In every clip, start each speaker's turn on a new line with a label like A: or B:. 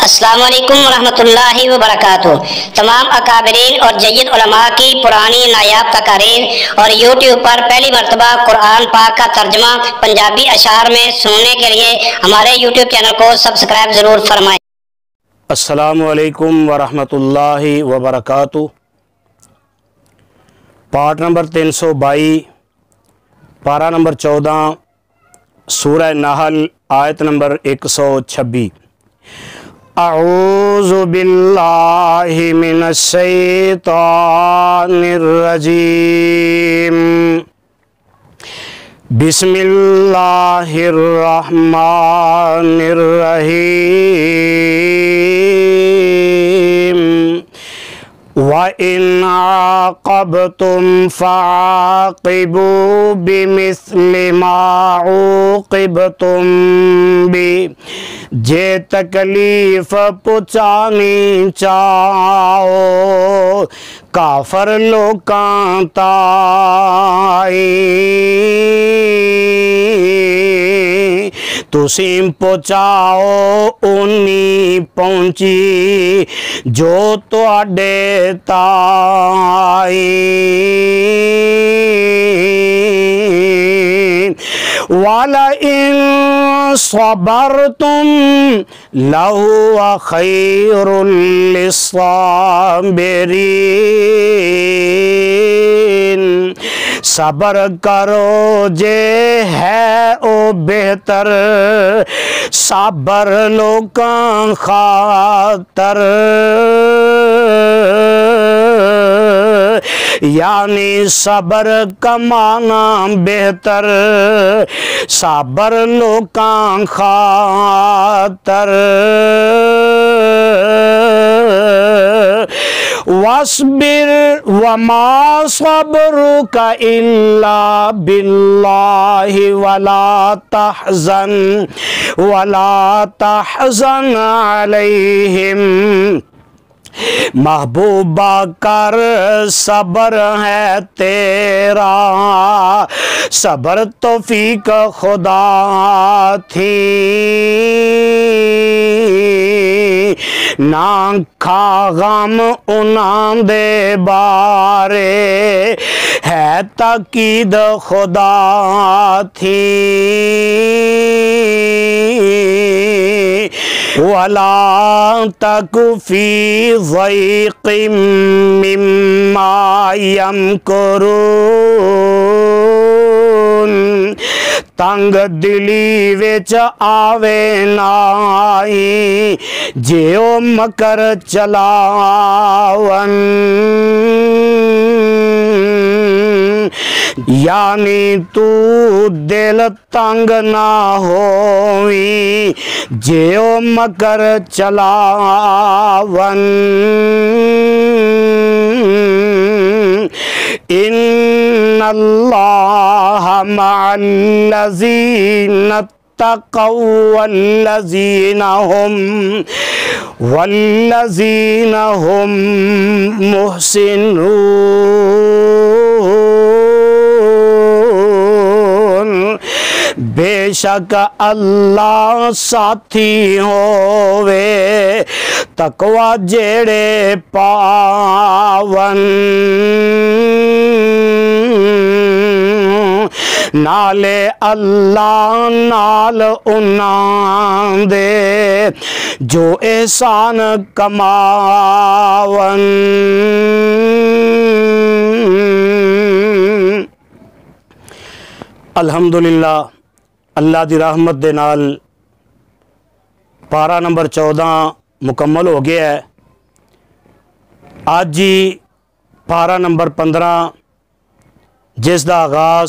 A: السلام علیکم ورحمۃ اللہ وبرکاتہ۔ تمام اکابرین اور جید علماء کی پرانی نایاب تقاریر اور یوٹیوب پر پہلی مرتبہ قرآن پاک کا ترجمہ پنجابی اشعار میں سننے کے لیے ہمارے یوٹیوب چینل کو سبسکرائب ضرور فرمائیں۔
B: السلام علیکم ورحمۃ اللہ وبرکاتہ۔ پارٹ نمبر 322، پارہ نمبر 14، سورہ نحل، آیت نمبر 126۔ اعوذ باللہ من الشیطان الرجیم، بسم اللہ الرحمن الرحیم۔ وَإِنْ عَاقَبْتُمْ فَعَاقِبُوا بِمِثْلِ مَا عُوقِبْتُمْ بِهِ۔ جے تکلیف پہنچانی چاہو کافر لوکاں تائی، تُسیں پہنچاؤ اُنی پہنچی جو تواڈے تائی۔ وَلَئِن صَبَرْتُمْ لَهُوَ خَيْرٌ لِلصَّابِرِينَ۔ صبر کرو جے ہے او بہتر صبر لوکاں خاطر، یعنی صبر کمانا بہتر صبر لوکاں خاطر۔ وَاصْبِرْ وَمَا صَبْرُكَ إِلَّا بِاللَّهِ وَلَا تَحْزَنْ عَلَيْهِمْ۔ محبوبہ کر صبر ہے تیرا، صبر توفیق خدا تھی، نہ کھا غم انہاں دے بارے ہے تاکید خدا تھی۔ وَلَا تَكُ فِي ضَيْقٍ مِّمَّا يَمْكُرُونَ۔ تنگ دلی وچ آوے نائی جیو مکر چلاون، یعنی تو دل تنگ نہ ہوئی جیو مکر چلاون۔ ان اللہ مع الذین اتقوا والذین هم محسنون۔ بے شک اللہ ساتھی ہووے تقوی جیڑے پاون، نالے اللہ نال انہاں دے جو احسان کماون۔ الحمدللہ اللہ دی رحمت دے نال پارہ نمبر 14 مکمل ہو گیا ہے۔ آج جی پارہ نمبر 15 جس دا آغاز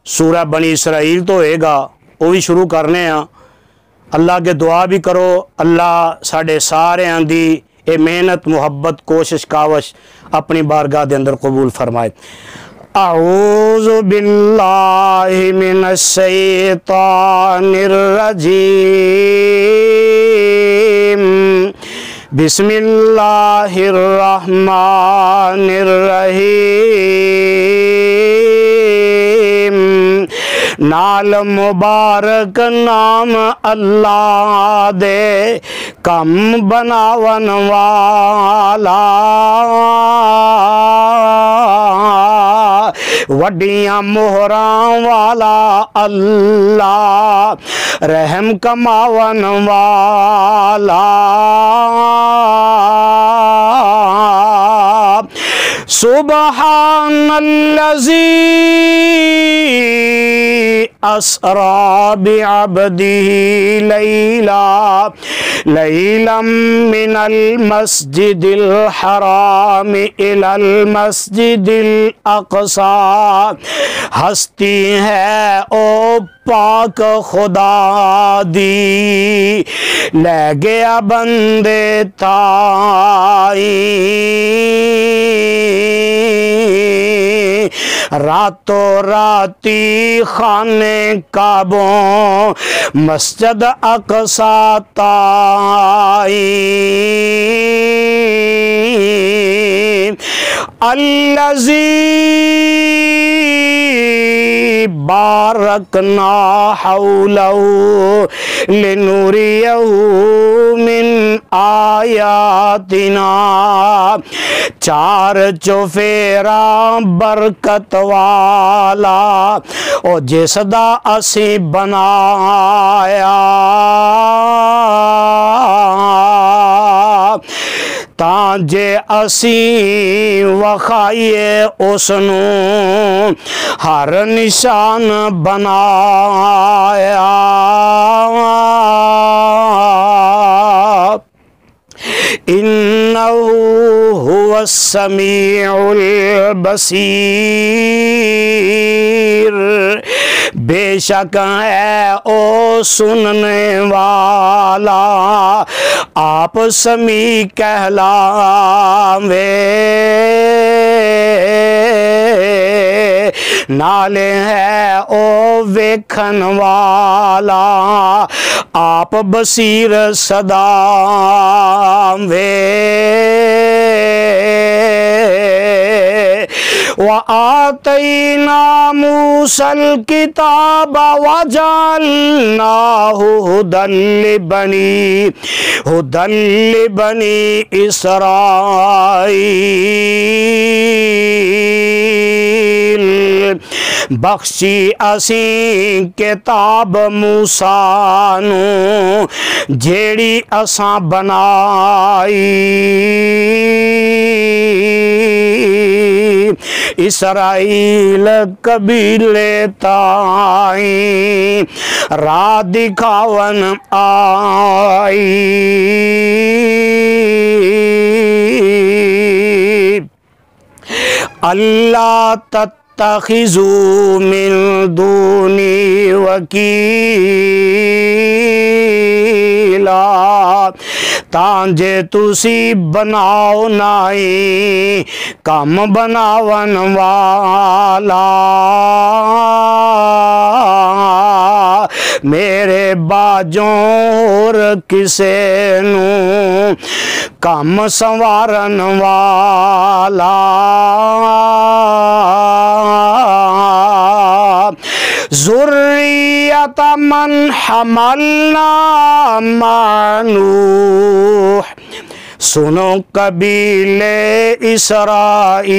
B: سورہ بنی اسرائیل تو ہوئے گا وہ بھی شروع کرنے ہیں۔ اللہ کے دعا بھی کرو اللہ ساڑھے سارے دی اے محنت محبت کوشش کاوش اپنی بارگاہ دے اندر قبول فرمائے۔ اعوذ باللہ من الشیطان الرجیم، بسم اللہ الرحمن الرحیم۔ نال مبارک نام اللہ دے کم بناون والا وڈیاں مہراں والا اللہ رحم کماون والا سبحان الذی اسرا بعبده لیلا من المسجد الحرام الى المسجد الاقصى ہستی ہے او پاک خدا دی لے گیا بندے تائی راتوں راتی خانے کعبوں مسجد اقصی تائی الذی بارکنا حولہ لنریہ من آیاتنا چار چوفیرا برکت والا او جس دا اسی بنایا تانجے اسی وخائیے اسنو ہر نشان بنایا انہو هو السمیع البصیر بے شک ہے او سننے والا آپ سمیع کہلاوے نالے ہے او ویکھن والا آپ بصیر صدا وَآتَيْنَا مُوسَى الْكِتَابَ وَجَعَلْنَاهُ هُدًى لِبَنِي إِسْرَائِيلَ بخشی اسیں کتاب موسیٰ نو جیڑی اساں بنائی اسرائیل قبیلے تائیں راہ دکھاون آئی اللہ تتخذوا من دونی وکیلا تانجے تسی بناؤ نائی کم بناون والا میرے باجوں اور کسے نو کم سنوارن والا ذریت من حملنا مع نوح سنو قبیلے اسرائیلی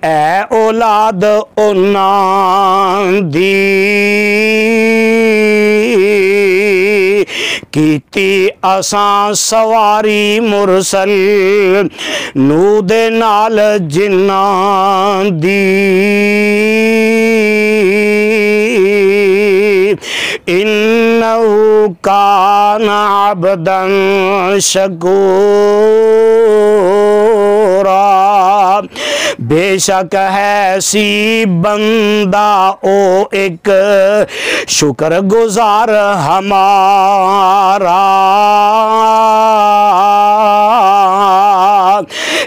B: اے اولاد انان دی کیتی اساں سواری مرسل نو دے نال جنان دی انہو کان عبدا شکورا بے شک ہے سی بندہ او ایک شکر گزار ہمارا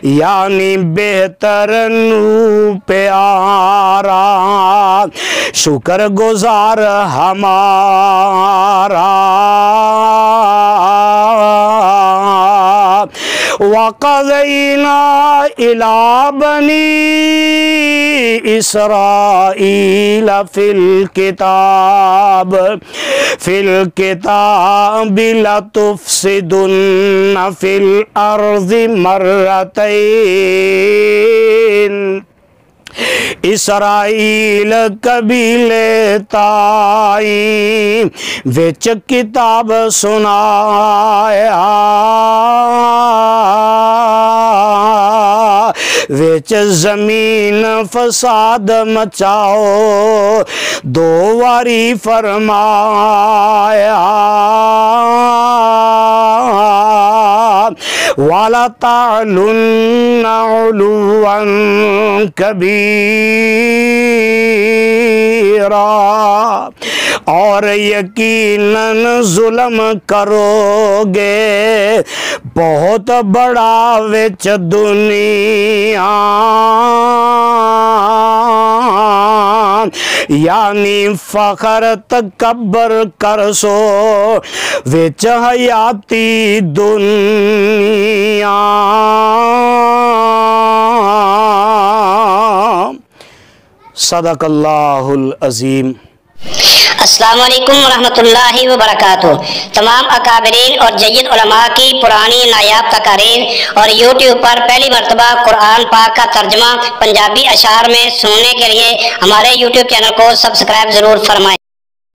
B: یعنی بہتر نو پیارا شکر گزار ہمارا وَقَضَيْنَا إِلَى بَنِي إِسْرَائِيلَ فِي الْكِتَابِ لَتُفْسِدُنَّ فِي الْأَرْضِ مَرَّتَيْنِ اسرائیل قبیلے تائیں وچ کتاب سنایا وچ زمین فساد مچاؤ دو واری فرمایا وَلَا تَعْلُنَّ عُلُوًّا كَبِيرًا اور یقیناً ظلم کرو گے بہت بڑا وچ دنیا یعنی فخر تکبر کرسو وچ حیاتی دنیا صدق اللہ العظیم۔
A: السلام علیکم ورحمۃ اللہ وبرکاتہ۔ تمام اکابرین اور جید علماء کی پرانی نایاب تقاریر اور یوٹیوب پر پہلی مرتبہ قرآن پاک کا ترجمہ پنجابی اشعار میں سننے کے لیے ہمارے یوٹیوب چینل کو سبسکرائب ضرور فرمائیں۔